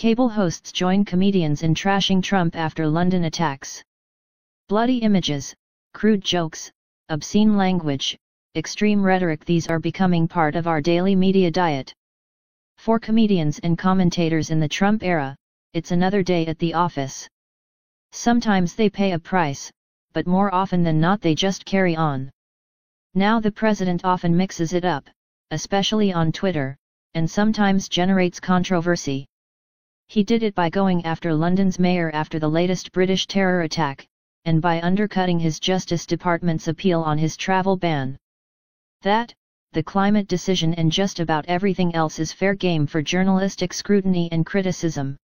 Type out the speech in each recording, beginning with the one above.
Cable hosts join comedians in trashing Trump after London attacks. Bloody images, crude jokes, obscene language, extreme rhetoric, these are becoming part of our daily media diet. For comedians and commentators in the Trump era, it's another day at the office. Sometimes they pay a price, but more often than not they just carry on. Now the president often mixes it up, especially on Twitter, and sometimes generates controversy. He did it by going after London's mayor after the latest British terror attack, and by undercutting his Justice Department's appeal on his travel ban. That, the climate decision and just about everything else is fair game for journalistic scrutiny and criticism.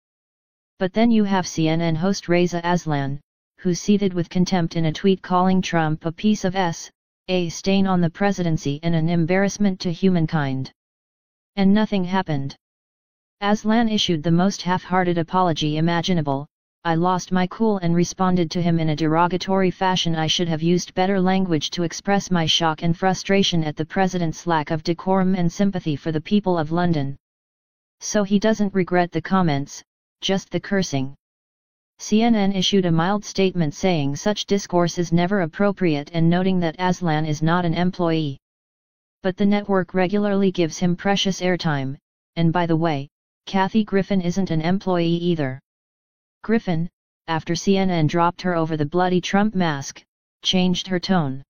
But then you have CNN host Reza Aslan, who seethed with contempt in a tweet calling Trump a piece of a stain on the presidency and an embarrassment to humankind. And nothing happened. Aslan issued the most half-hearted apology imaginable. I lost my cool and responded to him in a derogatory fashion. I should have used better language to express my shock and frustration at the president's lack of decorum and sympathy for the people of London. So he doesn't regret the comments, just the cursing. CNN issued a mild statement saying such discourse is never appropriate and noting that Aslan is not an employee. But the network regularly gives him precious airtime, and by the way, Kathy Griffin isn't an employee either. Griffin, after CNN dropped her over the bloody Trump mask, changed her tone.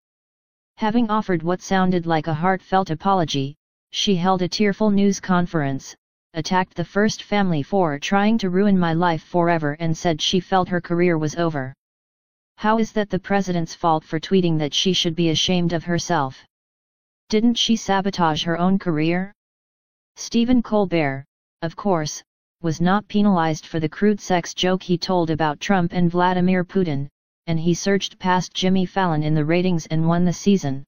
Having offered what sounded like a heartfelt apology, she held a tearful news conference, attacked the First Family for trying to ruin my life forever and said she felt her career was over. How is that the president's fault for tweeting that she should be ashamed of herself? Didn't she sabotage her own career? Stephen Colbert, of course, was not penalized for the crude sex joke he told about Trump and Vladimir Putin, and he surged past Jimmy Fallon in the ratings and won the season.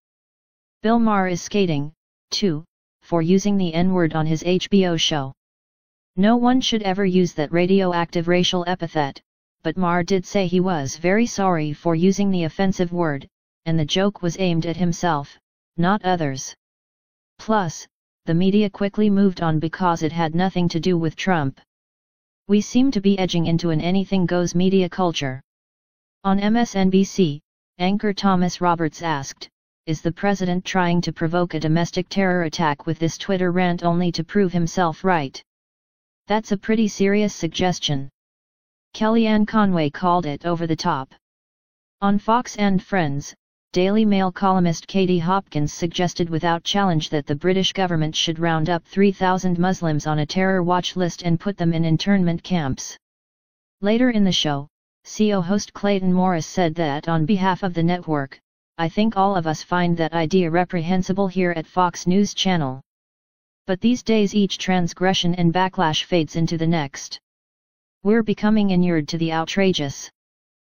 Bill Maher is skating, too, for using the N-word on his HBO show. No one should ever use that radioactive racial epithet, but Maher did say he was very sorry for using the offensive word, and the joke was aimed at himself, not others. Plus, the media quickly moved on because it had nothing to do with Trump. We seem to be edging into an anything-goes media culture. On MSNBC, anchor Thomas Roberts asked, "Is the president trying to provoke a domestic terror attack with this Twitter rant only to prove himself right? That's a pretty serious suggestion." Kellyanne Conway called it over the top. On Fox and Friends, Daily Mail columnist Katie Hopkins suggested without challenge that the British government should round up 3,000 Muslims on a terror watch list and put them in internment camps. Later in the show, CO host Clayton Morris said that on behalf of the network, "I think all of us find that idea reprehensible here at Fox News Channel. But these days each transgression and backlash fades into the next. We're becoming inured to the outrageous."